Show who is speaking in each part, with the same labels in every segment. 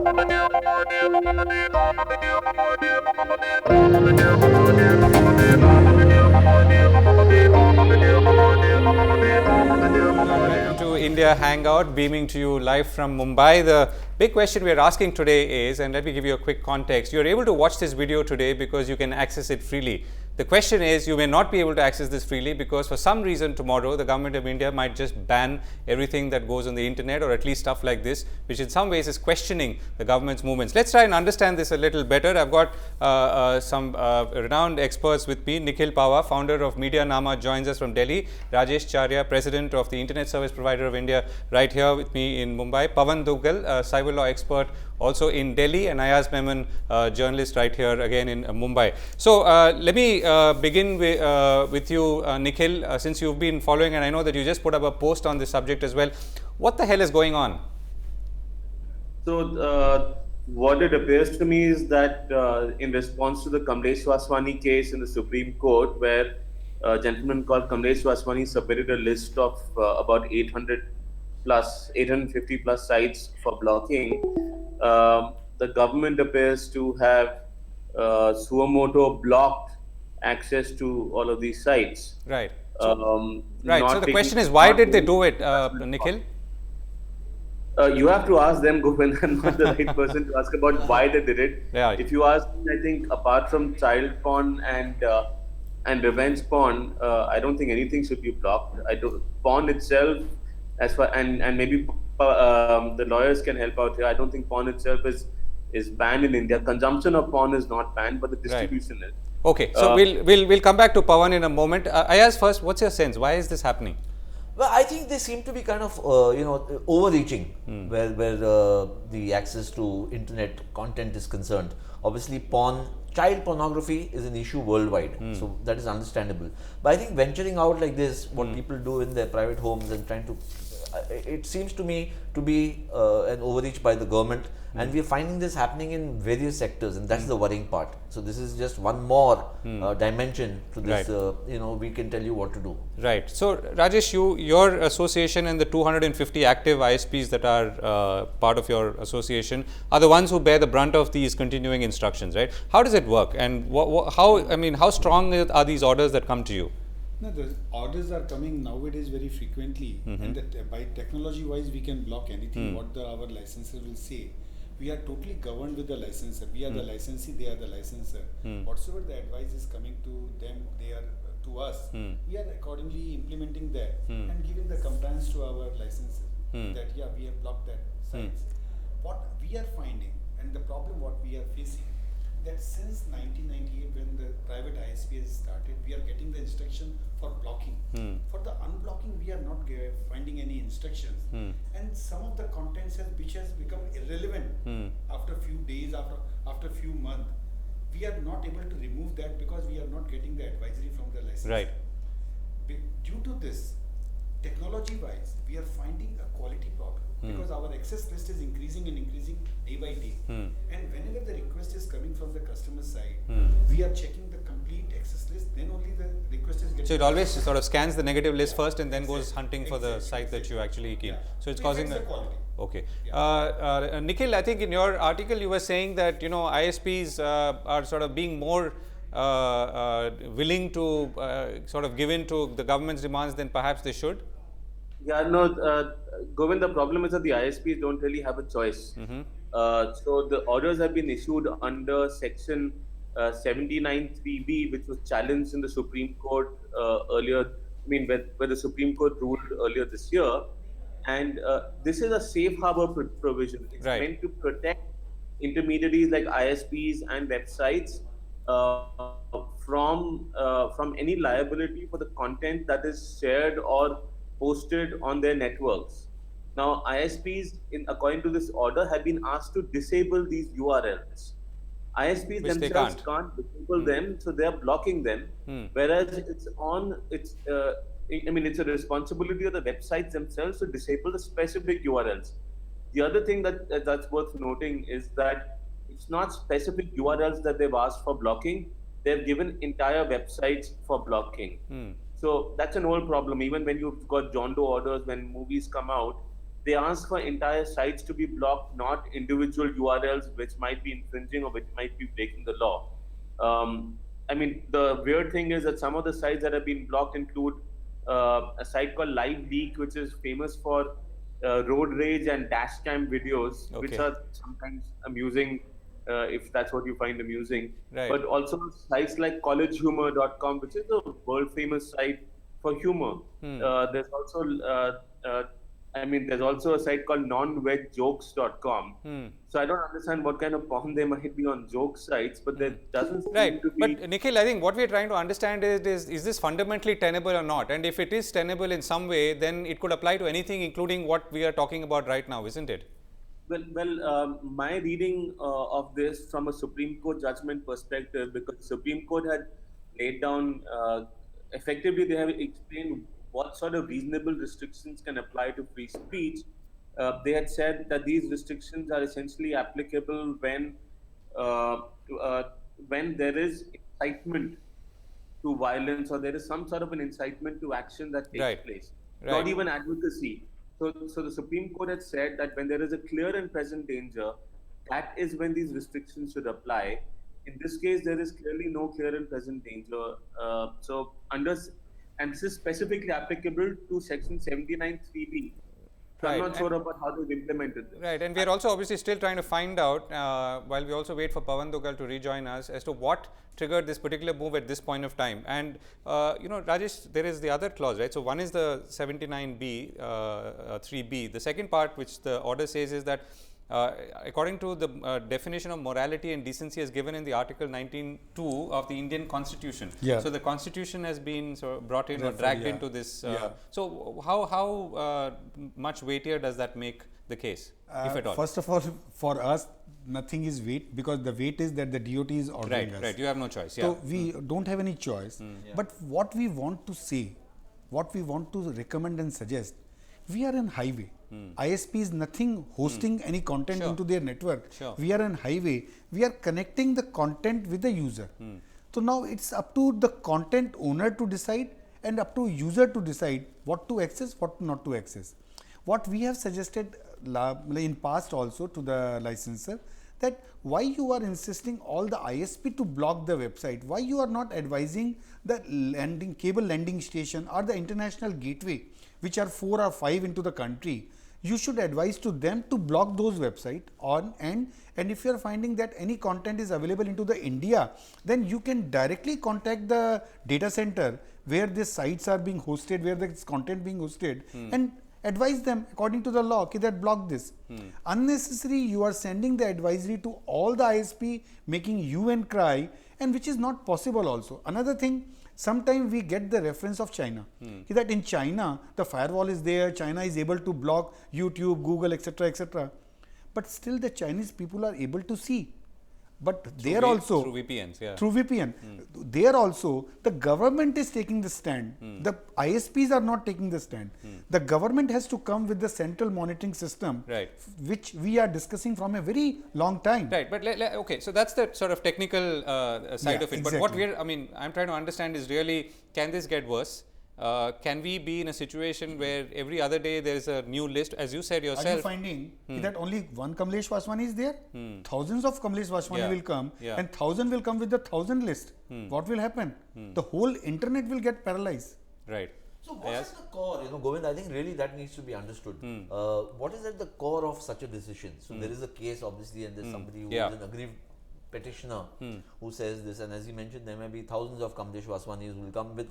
Speaker 1: Welcome to India Hangout, beaming to you live from Mumbai. The big question we are asking today is, and let me give you a quick context, you are able to watch this video today because you can access it freely. The question is, you may not be able to access this freely because for some reason tomorrow the government of India might just ban everything that goes on the internet, or at least stuff like this, which in some ways is questioning the government's movements. Let's try and understand this a little better. I've got some renowned experts with me. Nikhil Pahwa, founder of Media Nama, joins us from Delhi. Rajesh Charya, president of the Internet Service Provider of India, right here with me in Mumbai. Pawan Duggal, cyber law expert, also in Delhi, and Ayaz Memon, journalist, right here again in Mumbai. So let me begin with you, Nikhil, since you've been following, and I know that you just put up a post on this subject as well. What the hell is going on?
Speaker 2: So what it appears to me is that in response to the Kamlesh Vaswani case in the Supreme Court, where a gentleman called Kamlesh Vaswani submitted a list of about 850 plus sites for blocking, the government appears to have suo moto blocked access to all of these sites.
Speaker 1: Right. Right. So the question is, why did they do it, Nikhil?
Speaker 2: You have to ask them, Govind. I'm not the right person to ask about why they did it.
Speaker 1: Yeah.
Speaker 2: If you ask me, I think apart from child porn and revenge porn, I don't think anything should be blocked. Porn itself, as far and maybe the lawyers can help out here. I don't think porn itself is banned in India. Consumption of porn is not banned, but the distribution is.
Speaker 1: Okay, so we'll come back to Pawan in a moment. Ayaz, first, what's your sense? Why is this happening?
Speaker 3: Well, I think they seem to be kind of overreaching where the access to internet content is concerned. Obviously, child pornography is an issue worldwide, so that is understandable. But I think venturing out like this, what people do in their private homes and trying to, it seems to me to be an overreach by the government, and we are finding this happening in various sectors, and that's the worrying part. So this is just one more dimension to this.
Speaker 1: Right.
Speaker 3: We can tell you what to do.
Speaker 1: Right. So Rajesh, your association and the 250 active ISPs that are part of your association are the ones who bear the brunt of these continuing instructions, right? How does it work, and how strong are these orders that come to you?
Speaker 4: No, the orders are coming nowadays very frequently, and that by technology-wise, we can block anything. What our licensor will say, we are totally governed with the licensor. We are the licensee; they are the licensor. Whatsoever the advice is coming to them, they are to us. We are accordingly implementing that and giving the compliance to our licensor that we have blocked that sites. What we are finding, and the problem what we are facing, that since 1998 when the private ISP has started, we are getting the instruction for blocking. For the unblocking, we are not finding any instructions. And some of the contents which has become irrelevant after few days, after few months, we are not able to remove that because we are not getting the advisory from the licensor.
Speaker 1: Right.
Speaker 4: Due to this, technology-wise, we are finding a quality problem because our access list is increasing and increasing day by day. And whenever the request is coming from the customer side, we are checking the complete access list, then only the request is getting.
Speaker 1: So it always sort of scans the negative list first and then goes hunting for the site that you actually keep. So it's causing
Speaker 4: the quality.
Speaker 1: Okay. Nikhil, I think in your article you were saying that ISPs are sort of being more willing to sort of give in to the government's demands than perhaps they should.
Speaker 2: Yeah, no, Govind, the problem is that the ISPs don't really have a choice. So the orders have been issued under Section 79(3)(b), which was challenged in the Supreme Court earlier. I mean, where the Supreme Court ruled earlier this year. And this is a safe harbor provision. It's meant to protect intermediaries like ISPs and websites from any liability for the content that is shared or posted on their networks. Now, ISPs, according to this order, have been asked to disable these URLs. ISPs
Speaker 1: Which
Speaker 2: themselves can't disable them, so they are blocking them. Whereas it's a responsibility of the websites themselves to disable the specific URLs. The other thing that's worth noting is that it's not specific URLs that they've asked for blocking. They've given entire websites for blocking. So that's an old problem. Even when you've got John Doe orders, when movies come out, they ask for entire sites to be blocked, not individual URLs which might be infringing or which might be breaking the law. I mean, the weird thing is that some of the sites that have been blocked include a site called Live Leak, which is famous for road rage and dash cam videos, which
Speaker 1: Okay.
Speaker 2: are sometimes amusing if that's what you find amusing.
Speaker 1: Right.
Speaker 2: But also sites like collegehumor.com, which is a world famous site for humor. There's also there's also a site called nonveggjokes.com. So I don't understand what kind of porn there might be on joke sites, but there doesn't seem
Speaker 1: Right,
Speaker 2: to be.
Speaker 1: but Nikhil, I think what we are trying to understand is this fundamentally tenable or not? And if it is tenable in some way, then it could apply to anything, including what we are talking about right now, isn't it?
Speaker 2: My reading of this from a Supreme Court judgment perspective, because the Supreme Court had laid down, effectively they have explained what sort of reasonable restrictions can apply to free speech. They had said that these restrictions are essentially applicable uh, when there is incitement to violence or there is some sort of an incitement to action that takes
Speaker 1: Right.
Speaker 2: place,
Speaker 1: Right.
Speaker 2: not even advocacy. So the Supreme Court had said that when there is a clear and present danger, that is when these restrictions should apply. In this case, there is clearly no clear and present danger. And this is specifically applicable to Section 79(3)(b). So I'm
Speaker 1: Right.
Speaker 2: not sure about how they've implemented this.
Speaker 1: Right, and we are also obviously still trying to find out, while we also wait for Pawan Dugal to rejoin us, as to what triggered this particular move at this point of time. And, Rajesh, there is the other clause, right? So, one is the 79B, 3B. The second part, which the order says, is that according to the definition of morality and decency as given in the Article 19(2) of the Indian Constitution.
Speaker 4: Yeah.
Speaker 1: So, the Constitution has been sort of brought in or
Speaker 4: Referred,
Speaker 1: dragged
Speaker 4: yeah.
Speaker 1: into this.
Speaker 4: Yeah.
Speaker 1: So, how much weightier does that make the case, if at all?
Speaker 4: First of all, for us, nothing is weight, because the weight is that the DOT is ordering us.
Speaker 1: Right, you have no choice.
Speaker 4: So we don't have any choice. But what we want to say, what we want to recommend and suggest, we are in highway. ISP is nothing hosting any content
Speaker 1: Sure.
Speaker 4: into their network.
Speaker 1: Sure.
Speaker 4: We are in highway. We are connecting the content with the user. So now it's up to the content owner to decide and up to user to decide what to access, what not to access. What we have suggested in past also to the licensor, that why you are insisting all the ISP to block the website, why you are not advising the cable landing station or the international gateway, which are 4 or 5 into the country. You should advise to them to block those websites and if you are finding that any content is available into the India, then you can directly contact the data center where these sites are being hosted, where this content being hosted, and advise them according to the law that block this. Unnecessary, you are sending the advisory to all the ISP, making you and cry, and which is not possible also. Another thing, sometimes we get the reference of China, that in China the firewall is there, China is able to block YouTube, Google, etc., etc. But still the Chinese people are able to see. But there also
Speaker 1: through VPNs, yeah.
Speaker 4: through VPN, there also the government is taking the stand. The ISPs are not taking the stand. The government has to come with the central monitoring system,
Speaker 1: Right.
Speaker 4: which we are discussing from a very long time.
Speaker 1: Right, but okay, so that's the sort of technical side
Speaker 4: Yeah,
Speaker 1: of it. But what
Speaker 4: exactly.
Speaker 1: I'm trying to understand is really, can this get worse? Can we be in a situation where every other day there is a new list, as you said
Speaker 4: Are you
Speaker 1: yourself?
Speaker 4: finding that only one Kamlesh Vaswani is there? Thousands of Kamlesh Vaswani
Speaker 1: Yeah.
Speaker 4: will come,
Speaker 1: Yeah.
Speaker 4: and 1,000 will come with the 1,000 list. What will happen? The whole internet will get paralyzed.
Speaker 1: Right.
Speaker 3: So what
Speaker 1: Yes.
Speaker 3: is the core, Govind, I think really that needs to be understood. What is at the core of such a decision? So there is a case obviously, and there's somebody who
Speaker 1: Yeah.
Speaker 3: is an aggrieved petitioner who says this, and as you mentioned, there may be thousands of Kamlesh Vaswanis who will come with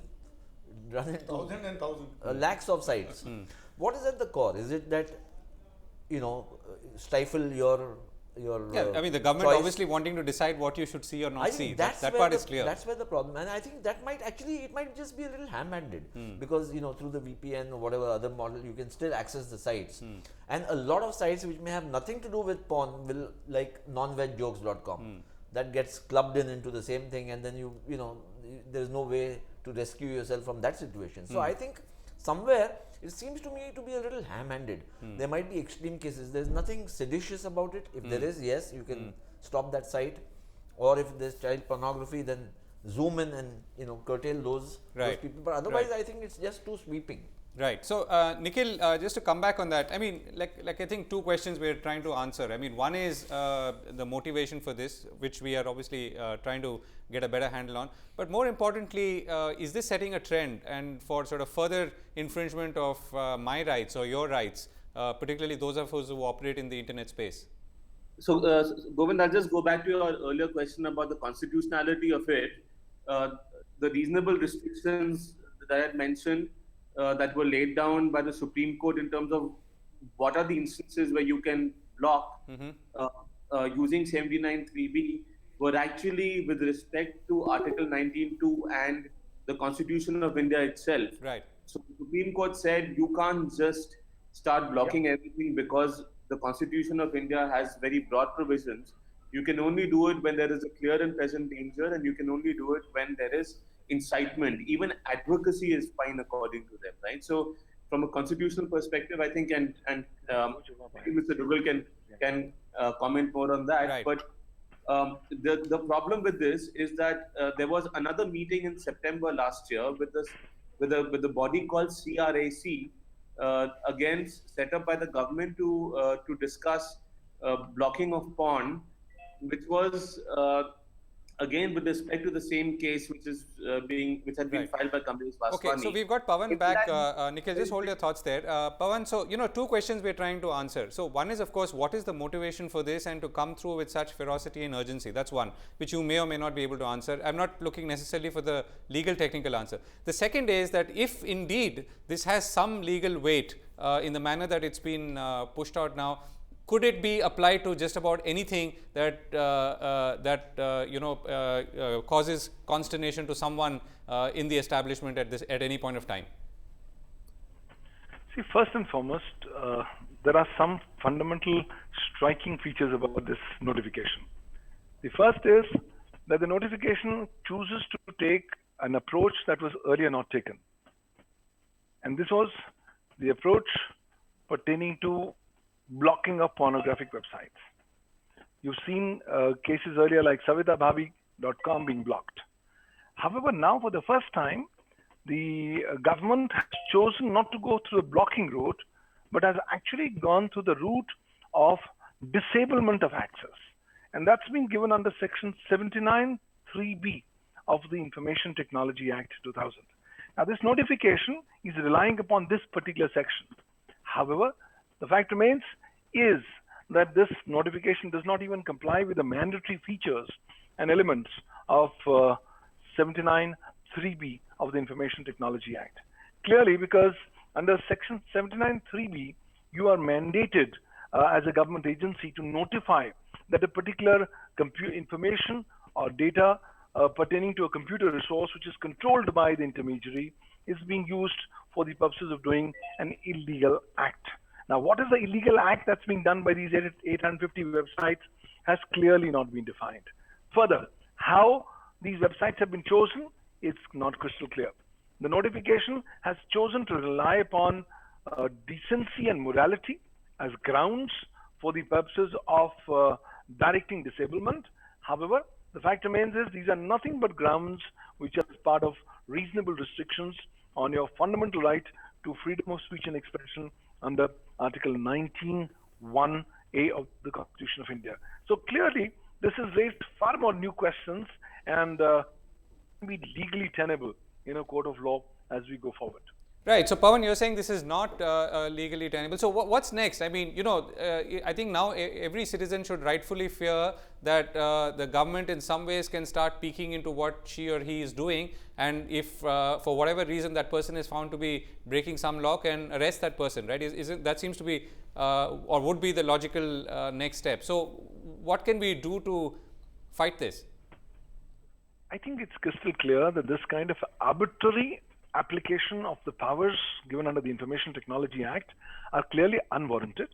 Speaker 3: run into
Speaker 4: 1,000 and 1,000.
Speaker 3: lakhs of sites. What is at the core? Is it that stifle your
Speaker 1: Yeah, I mean, the government
Speaker 3: choice?
Speaker 1: obviously wanting to decide what you should see or not
Speaker 3: I
Speaker 1: see.
Speaker 3: think that's
Speaker 1: That
Speaker 3: where
Speaker 1: part
Speaker 3: the,
Speaker 1: is clear.
Speaker 3: That's where the problem, and I think that might actually, it might just be a little ham-handed because through the VPN or whatever other model, you can still access the sites, and a lot of sites which may have nothing to do with porn will, like nonveggjokes.com, that gets clubbed into the same thing, and then there's no way to rescue yourself from that situation. So I think somewhere it seems to me to be a little ham-handed. There might be extreme cases. There's nothing seditious about it. If there is, yes, you can stop that site, or if there's child pornography, then zoom in and curtail those
Speaker 1: Right.
Speaker 3: people. But otherwise,
Speaker 1: Right.
Speaker 3: I think it's just too sweeping.
Speaker 1: Right. So, Nikhil, just to come back on that, I mean, like I think two questions we're trying to answer. I mean, one is the motivation for this, which we are obviously trying to get a better handle on. But more importantly, is this setting a trend and for sort of further infringement of my rights or your rights, particularly those of us who operate in the internet space?
Speaker 2: So, Govind, I'll just go back to your earlier question about the constitutionality of it. The reasonable restrictions that I had mentioned that were laid down by the Supreme Court in terms of what are the instances where you can block using 79(3)(b were actually with respect to Article 19(2) and the Constitution of India itself.
Speaker 1: Right.
Speaker 2: So the Supreme Court said you can't just start blocking everything because the Constitution of India has very broad provisions. You can only do it when there is a clear and present danger, and you can only do it when there is incitement. Even advocacy is fine according to them, right? So, from a constitutional perspective, I think, and Mr. Dugal can comment more on that.
Speaker 1: Right.
Speaker 2: But the problem with this is that there was another meeting in September last year with the body called CRAC, again set up by the government to discuss blocking of porn, which was again with respect to the same case which had been filed by Kamlesh Vaswani.
Speaker 1: Okay, so we've got Pawan back. Nikhil, just hold your thoughts there. Pawan, so two questions we're trying to answer. So one is, of course, what is the motivation for this and to come through with such ferocity and urgency? That's one, which you may or may not be able to answer. I'm not looking necessarily for the legal technical answer. The second is that if indeed this has some legal weight in the manner that it's been pushed out now, could it be applied to just about anything that causes consternation to someone in the establishment at any point of time?
Speaker 5: See, first and foremost, there are some fundamental striking features about this notification. The first is that the notification chooses to take an approach that was earlier not taken. And this was the approach pertaining to blocking of pornographic websites. You've seen cases earlier like savitabhabi.com being blocked. However, now for the first time, the government has chosen not to go through the blocking route, but has actually gone through the route of disablement of access. And that's been given under Section 79(3)(b of the Information Technology Act 2000. Now, this notification is relying upon this particular section. However, the fact remains is that this notification does not even comply with the mandatory features and elements of 79(3)(b of the Information Technology Act. Clearly, because under Section 79(3)(b, you are mandated as a government agency to notify that a particular information or data pertaining to a computer resource which is controlled by the intermediary is being used for the purposes of doing an illegal act. Now, what is the illegal act that's being done by these 850 websites has clearly not been defined. Further, how these websites have been chosen, it's not crystal clear. The notification has chosen to rely upon decency and morality as grounds for the purposes of directing disablement. However, the fact remains is these are nothing but grounds which are part of reasonable restrictions on your fundamental right to freedom of speech and expression under Article 19(1)(a) of the Constitution of India. So clearly, this has raised far more new questions and be legally tenable in a court of law as we go forward.
Speaker 1: Right. So, Pawan, you're saying this is not legally tenable. So, what's next? I mean, I think now every citizen should rightfully fear that the government in some ways can start peeking into what she or he is doing. And if for whatever reason that person is found to be breaking some law, can arrest that person, right? That seems to be or would be the logical next step. So, what can we do to fight this?
Speaker 5: I think it's crystal clear that this kind of arbitrary application of the powers given under the Information Technology Act are clearly unwarranted.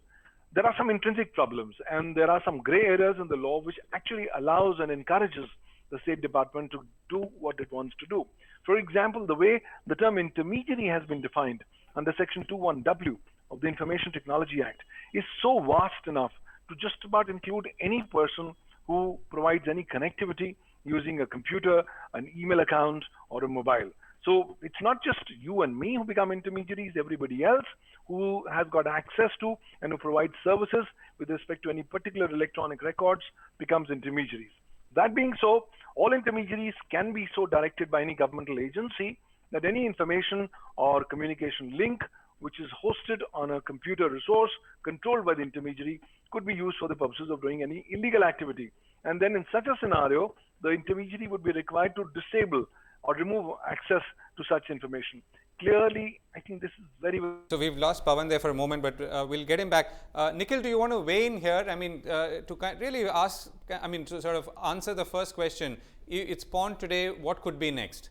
Speaker 5: There are some intrinsic problems and there are some gray areas in the law which actually allows and encourages the State Department to do what it wants to do. For example, the way the term intermediary has been defined under Section 21(w) of the Information Technology Act is so vast enough to just about include any person who provides any connectivity using a computer, an email account, or a mobile. So it's not just you and me who become intermediaries, everybody else who has got access to and who provides services with respect to any particular electronic records becomes intermediaries. That being so, all intermediaries can be so directed by any governmental agency that any information or communication link which is hosted on a computer resource controlled by the intermediary could be used for the purposes of doing any illegal activity. And then in such a scenario, the intermediary would be required to disable or remove access to such information. Clearly, I think this is very, very.
Speaker 1: So we've lost Pawan there for a moment, but we'll get him back. Nikhil, do you want to weigh in here? I mean, to really ask, I mean, to sort of answer the first question, it's pawned today, what could be next?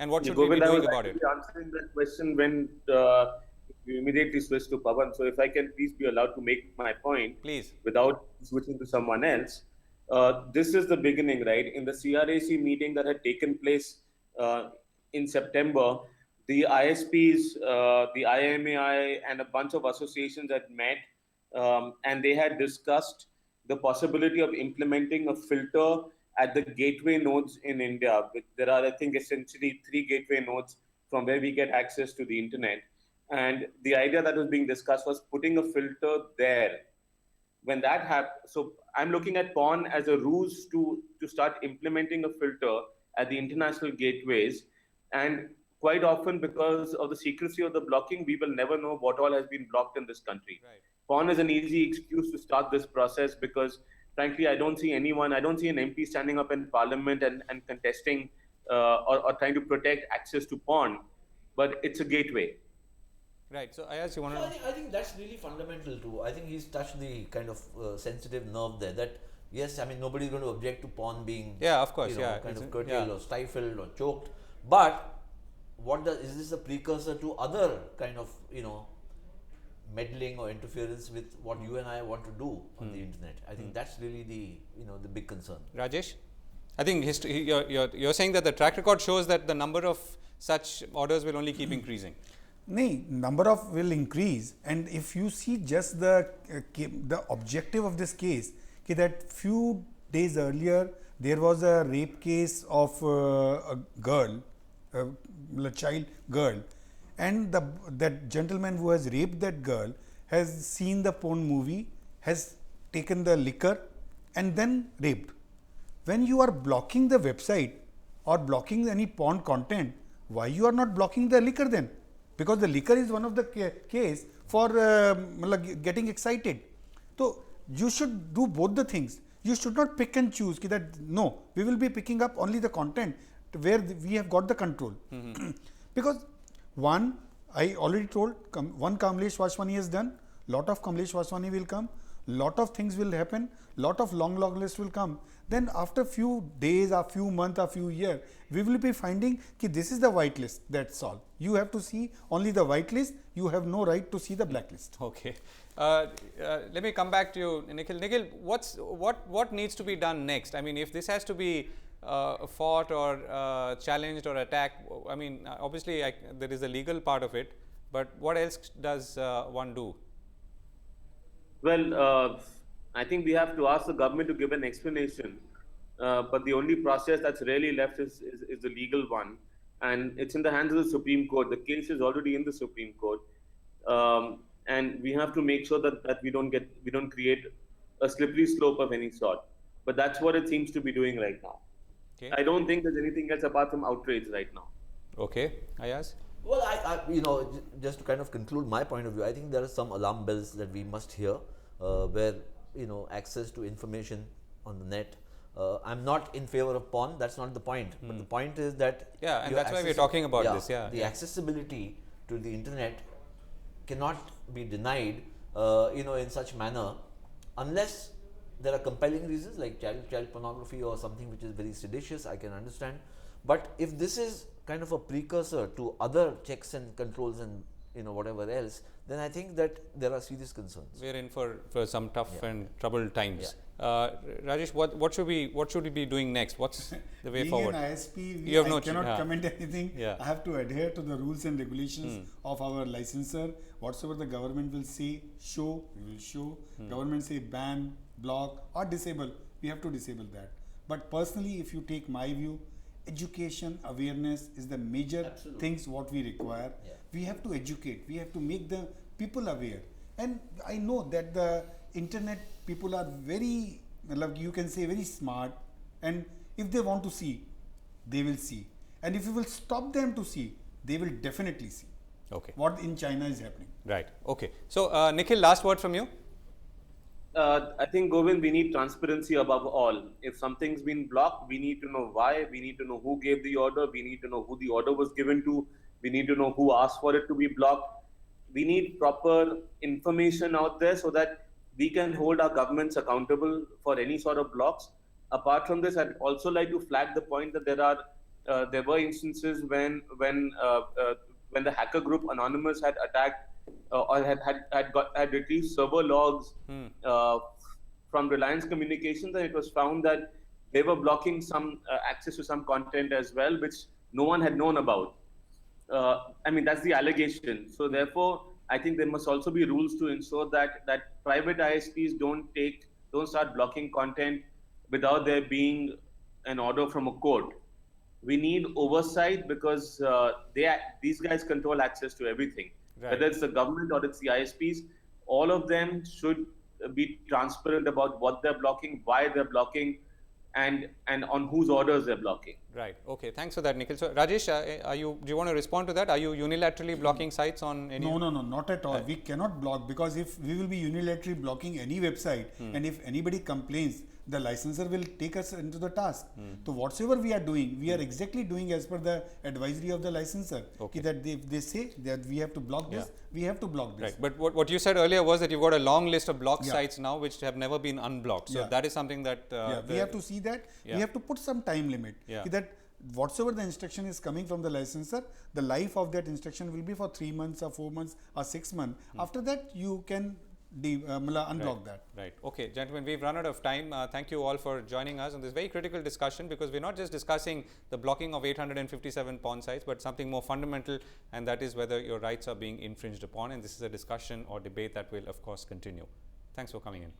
Speaker 1: And what should we be doing about it?
Speaker 2: Answering that question when you immediately switch to Pawan. So if I can please be allowed to make my point,
Speaker 1: please,
Speaker 2: without switching to someone else. This is the beginning, right? In the CRAC meeting that had taken place in September, the ISPs, the IMAI, and a bunch of associations had met, and they had discussed the possibility of implementing a filter at the gateway nodes in India. There are, I think, essentially 3 gateway nodes from where we get access to the internet. And the idea that was being discussed was putting a filter there. When that happened, so I'm looking at PON as a ruse to start implementing a filter at the international gateways. And quite often, because of the secrecy of the blocking, we will never know what all has been blocked in this country.
Speaker 1: Right.
Speaker 2: PON is an easy excuse to start this process because, frankly, I don't see an MP standing up in parliament and contesting or trying to protect access to PON, but it's a gateway.
Speaker 1: Right. So, Ayaz, you want to?
Speaker 3: I think that's really fundamental too. I think he's touched the kind of sensitive nerve there. That yes, I mean nobody's going to object to PON being
Speaker 1: of course,
Speaker 3: kind of curtailed or stifled or choked. But is this a precursor to other kind of meddling or interference with what you and I want to do on the internet? I think that's really the big concern.
Speaker 1: Rajesh, I think you're saying that the track record shows that the number of such orders will only keep increasing.
Speaker 4: No, number of will increase, and if you see just the objective of this case, that few days earlier there was a rape case of a girl, a child girl, and that gentleman who has raped that girl has seen the porn movie, has taken the liquor, and then raped. When you are blocking the website or blocking any porn content, why you are not blocking the liquor then? Because the liquor is one of the case for getting excited. So you should do both the things. You should not pick and choose. That no, we will be picking up only the content where we have got the control. Because one, I already told, one Kamlesh Vaswani has done. Lot of Kamlesh Vaswani will come. Lot of things will happen. Lot of long list will come. Then after few days, a few months, a few years, we will be finding that this is the white list. That's all. You have to see only the white list. You have no right to see the blacklist.
Speaker 1: Okay. Let me come back to you, Nikhil. Nikhil, what needs to be done next? I mean, if this has to be fought or challenged or attacked, I mean, obviously there is the legal part of it, but what else does one do?
Speaker 2: Well, I think we have to ask the government to give an explanation, but the only process that's really left is the legal one, and it's in the hands of the Supreme Court. The case is already in the Supreme Court, and we have to make sure that we don't create a slippery slope of any sort. But that's what it seems to be doing right now. Okay. I don't think there's anything else apart from outrage right now.
Speaker 1: Okay, Ayaz?
Speaker 3: Well, I just to kind of conclude my point of view, I think there are some alarm bells that we must hear, where access to information on the net. I'm not in favor of porn. That's not the point. But the point is that
Speaker 1: and that's why we're talking about this.
Speaker 3: The accessibility to the internet cannot be denied, in such manner, unless there are compelling reasons like child pornography or something which is very seditious. I can understand. But if this is kind of a precursor to other checks and controls and whatever else, then I think that there are serious concerns.
Speaker 1: We're in for some tough and troubled times. Rajesh, what should we be doing next? What's the way forward?
Speaker 4: Being an ISP, I cannot comment anything. I have to adhere to the rules and regulations of our licensor. Whatsoever the government will say, show, we will show. Government say ban, block or disable, we have to disable that. But personally, if you take my view, education, awareness is the major things what we require.
Speaker 3: Yeah.
Speaker 4: We have to educate, we have to make the people aware. And I know that the internet people are very, you can say very smart, and if they want to see, they will see. And if you will stop them to see, they will definitely see
Speaker 1: Okay.
Speaker 4: what in China is happening.
Speaker 1: Right. Okay. So, Nikhil, last word from you.
Speaker 2: I think, Govind, we need transparency above all. If something's been blocked, we need to know why. We need to know who gave the order. We need to know who the order was given to. We need to know who asked for it to be blocked. We need proper information out there so that we can hold our governments accountable for any sort of blocks. Apart from this, I'd also like to flag the point that there were instances when the hacker group Anonymous had attacked or had retrieved server logs from Reliance Communications, and it was found that they were blocking some access to some content as well, which no one had known about. I mean, that's the allegation. So therefore, I think there must also be rules to ensure that private ISPs don't start blocking content without there being an order from a court. We need oversight because these guys control access to everything.
Speaker 1: Right.
Speaker 2: Whether it's the government or it's the ISPs, all of them should be transparent about what they're blocking, why they're blocking, and on whose orders they're blocking.
Speaker 1: Right. Okay. Thanks for that, Nikhil. So, Rajesh, do you want to respond to that? Are you unilaterally blocking sites on any?
Speaker 4: No, not at all. We cannot block, because if we will be unilaterally blocking any website, and if anybody complains, the licensor will take us into the task. So whatsoever we are doing, we are exactly doing as per the advisory of the licensor.
Speaker 1: Okay.
Speaker 4: That they say that we have to block this, we have to block this.
Speaker 1: Right. But what you said earlier was that you've got a long list of blocked
Speaker 4: Yeah.
Speaker 1: sites now which have never been unblocked. So
Speaker 4: Yeah.
Speaker 1: that is something that
Speaker 4: We have to see that.
Speaker 1: Yeah.
Speaker 4: We have to put some time limit.
Speaker 1: Yeah.
Speaker 4: That whatsoever the instruction is coming from the licensor, the life of that instruction will be for 3 months or 4 months or 6 months. After that, you can unblock that.
Speaker 1: Right. Okay, gentlemen, we've run out of time. Thank you all for joining us on this very critical discussion, because we're not just discussing the blocking of 857 porn sites, but something more fundamental, and that is whether your rights are being infringed upon. And this is a discussion or debate that will, of course, continue. Thanks for coming in.